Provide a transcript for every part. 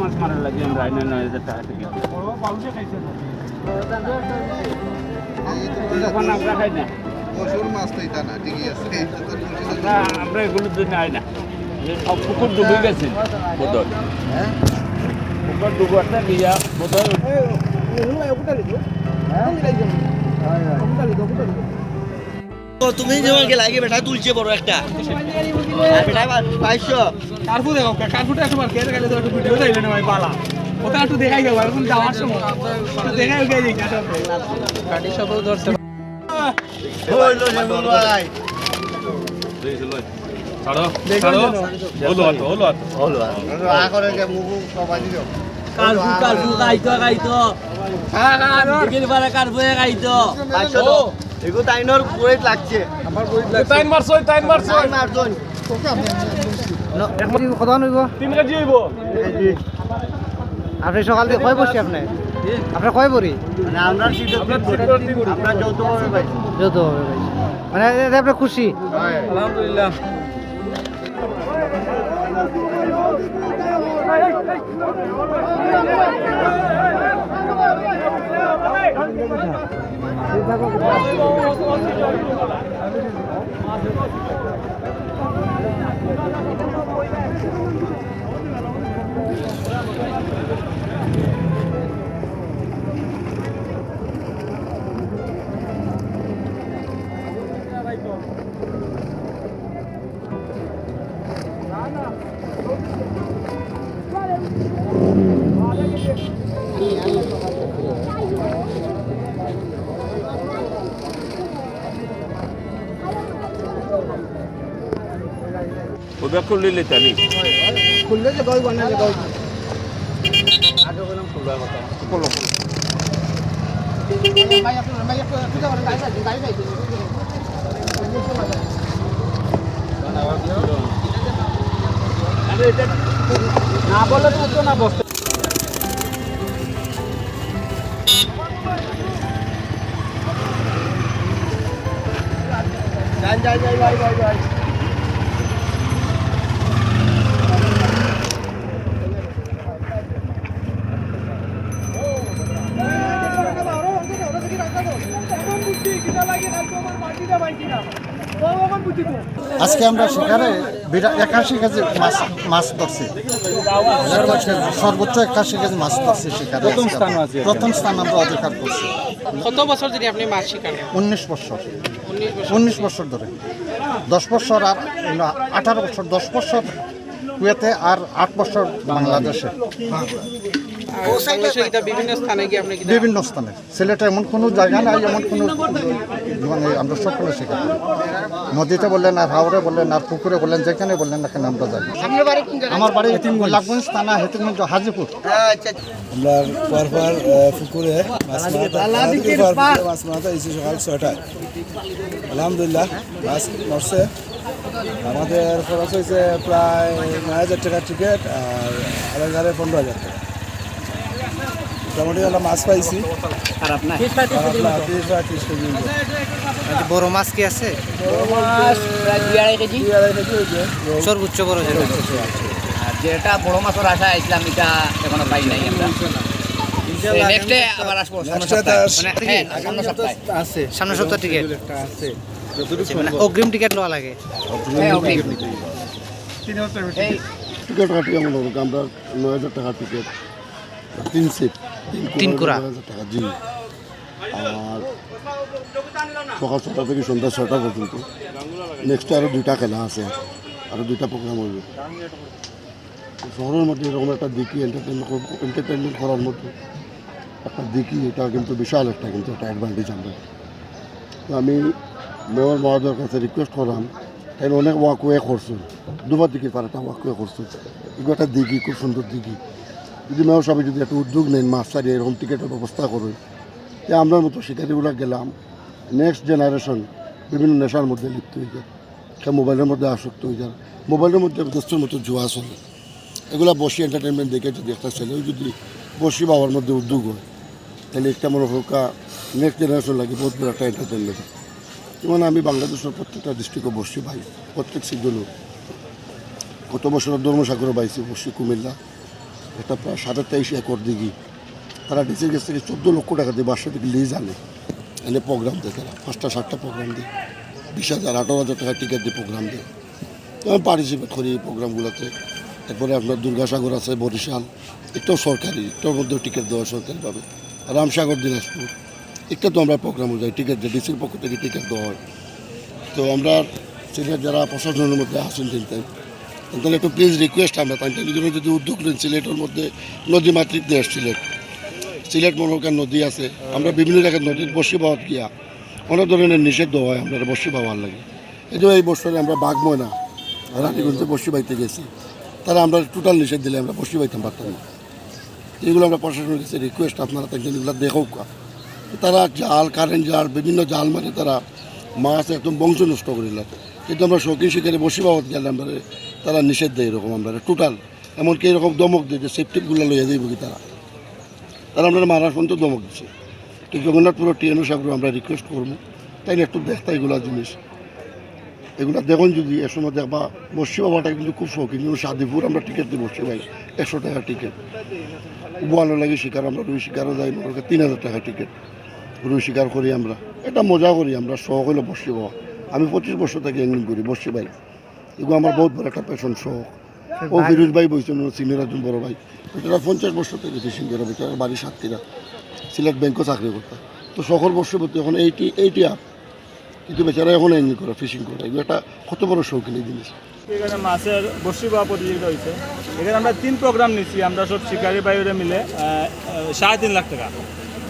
মাছ মারার লাগে আমরা 9,000 টাকা থেকে আমরা খাই না মাছ তো এটা না ঠিকই আছে আমরা এগুলোর জন্য আই না সব পুকুর ডুবে গেছে বোধহয় পুকুর ডুবাটা দিয়া বোধহয় তুমি যেমন লাগে বেটা তুলছে বড় একটা বেটা 500 কারফু দেখো কারফুটা তোমার কে দেখালে তো একটু ভিডিও চাইলে না ভাই পালা ওটা একটু দেখাই দাও আর কোন যাওয়ার সময় দেখাই ওকে এই গাড়ি সবও ধরছে হইলো রে ভাই ছাড়ো ছাড়ো হলো আ করে যে মুখ সবাই দিও কারফু গাইতো দিকের পারে কারফু গাইতো 500 এগো তাইনর পুরোই লাগছে আমার বইত লাগছে টাইম মারছই মারছই এখন কত নইব 3 কেজি হইব আপনি সকাল থেকে কয় বসছি আপনি আপনার কয় বড়ি মানে আমরা আমরা যৌথভাবে ভাই মানে এতে আপনি খুশি আলহামদুলিল্লাহ ওটা খুললে লেতা নেই খুললে যে দই বানালে দই আগে বললাম খুলবা কথা বলো ভাই আপনার ভাই একটু যাবেন গাড়ি না বলে তো না বসতে যাই আজকে আমরা সেখানে 81 কেজি মাছ ধরছি সর্বোচ্চ 81 কেজি মাছ ধরছি সেখানে প্রথম স্থান আমরা অধিকার করছি। কত বছর ধরে আপনি মাছ শিকার 19 বছর ধরে 10 বছর আর 18 বছর 10 বছর কুয়েতে আর 8 বছর বাংলাদেশে বিভিন্ন স্থানে গিয়ে আপনি বিভিন্ন স্থানে সিলেটে এমন কোনো জায়গা নাই এমন কোনো মানে আমরা সকলে শেখা নদীতে বললেন আর হাওড়ে বললেন আর পুকুরে বললেন যেখানে বললেন এখানে আমরা যাই। আমার বাড়ি লাখগঞ্জ থানা হেতিমগঞ্জ হাজিপুর। আমরা পরপর পুকুরে মাছ মারতে এসেছি সকাল 6টায়। আলহামদুলিল্লাহ মাছ মরছে। আমাদের খরচ হয়েছে প্রায় 9,000 টাকার টিকিট আর আড়াই 15,000 টাকা। মোটামুটি আমরা মাছ পাইছি। খারাপ না 30 কেজি। বড় মাছ কি আছে? বড় মাছ প্রায় 2.5 কেজি হয়েছে সর্বোচ্চ বড় যেটা। আর যেটা বড় মাছের আশা আসলাম এটা এখনো পাই নাই আমরা। নেক্সটে আবার আসবো সামনে সপ্তাহ টিকিট আছে। অগ্রিম টিকিট নেওয়া লাগে। টিকিট কাটি আমরা 9,000 টাকা টিকিট 3 সিট 3 কুড়া 9,000 টাকা জি। আর সকাল 6টা থেকে সন্ধ্যা 6টা পর্যন্ত নেক্সট আরও 2টা খেলা আছে আরও 2টা প্রোগ্রাম হবে শহরের মধ্যে এরকম একটা দেখি এন্টারটেনমেন্ট করার মতো একটা দিকি, এটা কিন্তু বিশাল একটা কিন্তু একটা অ্যাডভান্টেজ আমরা। তো আমি মেয়র মহোদয়ের কাছে রিকোয়েস্ট করলাম, তাই অনেক ওয়াকওয়ে করছেন, দুবার দিকে পারাটা ওয়াকওয়ে করছেন, এগুলো একটা দিঘি, খুব সুন্দর দিঘি। যদি মেয়র সাহেব যদি একটা উদ্যোগ নেন, মাছ ছাড়িয়ে এরকম টিকিটের ব্যবস্থা করুন, যে আমরা মতো শিকারিগুলো গেলাম, নেক্সট জেনারেশন বিভিন্ন নেশার মধ্যে লিপ্ত হয়ে যায়, সে মোবাইলের মধ্যে আসক্ত হয়ে যায়, মোবাইলের মধ্যে দোস্তের মতো জুয়া চলে, এগুলো বসি এন্টারটেনমেন্ট দেখে যদি একটা ছেলেও যদি বসি বাবার মধ্যে উদ্যোগ হয়, তাহলে একটা মনে হোক নেক্সট জেনারেশন লাগে বহুত বড় একটা এন্টারটেনমেন্ট। যেমন আমি বাংলাদেশের প্রত্যেকটা ডিস্ট্রিক্টে বসি ভাই, প্রত্যেক সিজনও গত বছর ধর্মসাগরও পাইছি বসি কুমিল্লা, একটা প্রায় 27 একর দিঘি, তারা ডিসির কাছ থেকে 14 লক্ষ টাকা দিয়ে বাসা থেকে লিজ আনে, এনে প্রোগ্রাম দেয়, তারা 5টা 7টা প্রোগ্রাম দেয়, 20,000 18,000 টাকা টিকিট দিয়ে প্রোগ্রাম দেয়। তো আমি পার্টিসিপেট করি এই প্রোগ্রামগুলোতে। তারপরে আপনার দুর্গাসাগর আছে, বরিশাল, একটাও সরকারি, একটার মধ্যেও টিকিট দেওয়া সরকারিভাবে, রামসাগর দিনাজপুর, একটা তো আমরা প্রোগ্রামও যাই, টিকিট দেয়, ডিসির পক্ষ থেকে টিকিট দেওয়া হয়। তো আমরা সিলেট যারা প্রশাসনের মধ্যে আসেন চিন্তায়, তাহলে একটু প্লিজ রিকোয়েস্ট আমরা তাই যদি উদ্যোগ নেন, সিলেটের মধ্যে নদীমাতৃক দেশ সিলেট, সিলেট মনোকার নদী আছে, আমরা বিভিন্ন জায়গায় নদীর বসি পাওয়া গিয়া অনেক ধরনের নিষেধ হয়, আমরা বসি পাওয়ার লাগে। এই যে এই বছরে আমরা বাঘময়না রানীগঞ্জে বসি বাইতে গেছি, তারা আমরা টোটাল নিষেধ দিলে আমরা বসি বাইতাম পারতাম না। এগুলো আমরা প্রশাসনের কাছে রিকোয়েস্ট, আপনারা তাই এগুলো দেখো, তারা জাল, কারেন্ট জাল, বিভিন্ন জাল মানে তারা মাছ একদম বংশ নষ্ট করিল। কিন্তু আমরা শৌখিন শিকারে বসি পাওয়া গেলে আমরা তারা নিষেধ দেয় এরকম, আমরা টোটাল এমনকি এরকম দমক দেয় যে সেফটিগুলো লইয়া যাইব কি তারা আমরা মারার পর্যন্ত দমক দিচ্ছে। তো জগন্নাথপুর টিএনও সাগর আমরা রিকোয়েস্ট করবো, তাই না একটু দেখতা এগুলো জিনিস, এগুলো দেখুন যদি এর সময় দেখবা। বসি বাবাটা কিন্তু খুব শৌখিন, কিন্তু সাদিপুর আমরা টিকিট দিই বসি ভাই 100 টাকা টিকিট, ভালো লাগে শিকার, আমরা রুই শিকারও যাই, 3,000 টাকা টিকিট, রুই শিকার করি আমরা, এটা মজা করি আমরা, শখ হইলো বসি বাবা। আমি 25 বছর থেকে এঙ্গিং করি বসি ভাই, এগুলো আমার বহুত বড় একটা পেশন, শখ। ও ফিরোজ ভাই বলছেন, সিনিয়র একজন বড় ভাই, ওটা 50 বছর থেকে ফিশিং করে, বেচারা বাড়ি সাতক্ষীরা, সিলেট ব্যাংকও চাকরি করতাম। তো শখর বর্ষপতি এখন 80 আপ, কিন্তু বেচারা এখন এঙ্গিং করে, ফিশিং করে, এগুলো একটা কত বড় শৌখিন এই জিনিস। এখানে মাছের বর্ষি পাওয়া প্রতিযোগিতা হয়েছে, এখানে আমরা 3 প্রোগ্রাম নিচ্ছি, আমরা সব শিকারি বাইরে মিলে 3.5 লাখ টাকা।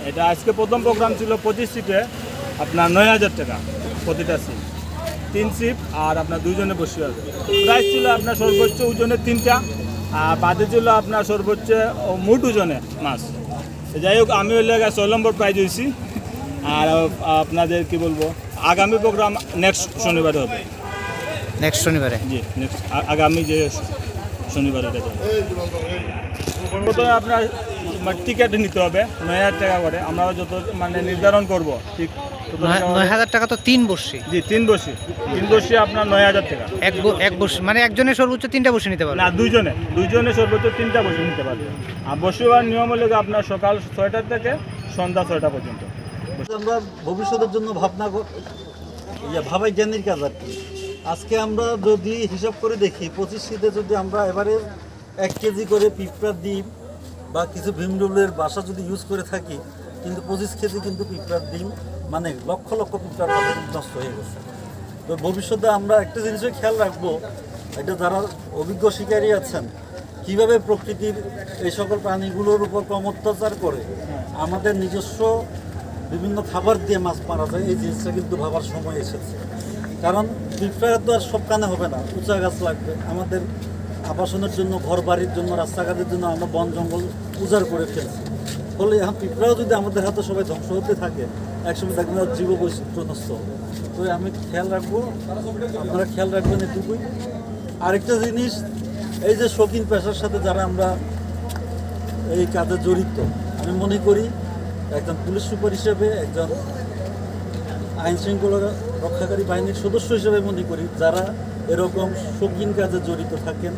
এটা আজকে প্রথম প্রোগ্রাম ছিল 25 সিটে, আপনার 9,000 টাকা প্রতিটা সিট, 3 সিট, আর আপনার 2 জনে বসে আছে। প্রাইস ছিল আপনার সর্বোচ্চ ওজনে 3টা, আর বাদে ছিল আপনার সর্বোচ্চ মোট ওজনে মাছ। যাই হোক, আমি ওই জায়গায় 6 নম্বর প্রাইজ হয়েছি। আর আপনাদের কি বলবো, আগামী প্রোগ্রাম নেক্সট শনিবারে হবে। নেক্সট শনিবারে? জি, নেক্সট আগামী যে শনিবারে এটা যাবে। প্রথমে আপনার টিকিট নিতে হবে 9,000 টাকা করে, আমরা যত মানে নির্ধারণ করবো ঠিক 9,000 টাকা তো 3 বর্ষি? জি, 3 বর্ষি আপনার 9,000 টাকা। এক বর্ষি মানে একজনের সর্বোচ্চ 3টা বর্ষি নিতে পারবে? না, দুইজনে সর্বোচ্চ 3টা বর্ষি নিতে পারবে। আর বর্ষি হওয়ার নিয়ম হলে আপনার সকাল 6টা থেকে সন্ধ্যা 6টা পর্যন্ত। আমরা ভবিষ্যতের জন্য ভাবাই জ্ঞানের কাজ আর কি। আজকে আমরা যদি হিসাব করে দেখি, 25 শীতে যদি আমরা এবারে 1 কেজি করে পিঁপড়ার ডিম বা কিছু ভীমরুলের বাসা যদি ইউজ করে থাকি, কিন্তু 25 কেজি কিন্তু পিঁপড়ার ডিম মানে লক্ষ লক্ষ পিঁপড়ার বাসা নষ্ট হয়ে গেছে। তো ভবিষ্যতে আমরা একটা জিনিসের খেয়াল রাখবো, এটা যারা অভিজ্ঞ শিকারী আছেন, কীভাবে প্রকৃতির এই সকল প্রাণীগুলোর উপর কম অত্যাচার করে আমাদের নিজস্ব বিভিন্ন খাবার দিয়ে মাছ মারা যায়, এই জিনিসটা কিন্তু ভাবার সময় এসেছে। কারণ পিঁপড়া তো আর সব কানে হবে না, উঁচা গাছ লাগবে আমাদের আবাসনের জন্য, ঘর বাড়ির জন্য, রাস্তাঘাটের জন্য আমরা বন জঙ্গল উজাড় করে ফেলছি। ফলে এখন পিঁপড়াও যদি আমাদের হাতে সবাই ধ্বংস হতে থাকে, একসময় দেখবেন জীব বৈচিত্র্য নষ্ট হবে। তো আমি খেয়াল রাখবো, আপনারা খেয়াল রাখবেন এটুকুই। আরেকটা জিনিস, এই যে শৌখিন পেশার সাথে যারা আমরা এই কাজে জড়িত, আমি মনে করি একজন পুলিশ সুপার হিসেবে, একজন আইন শৃঙ্খলা রক্ষাকারী বাহিনীর সদস্য হিসেবে মনে করি, যারা এরকম শৌখিন কাজে জড়িত থাকেন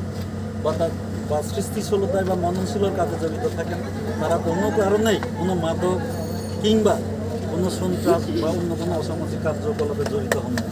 বা সৃষ্টিশীলতায় বা মননশীলতার কাজে জড়িত থাকেন, তারা কোনো কারণেই কোনো মাদক কিংবা কোনো সন্ত্রাস বা অন্য কোনো অসামাজিক কার্যকলাপে জড়িত হন না।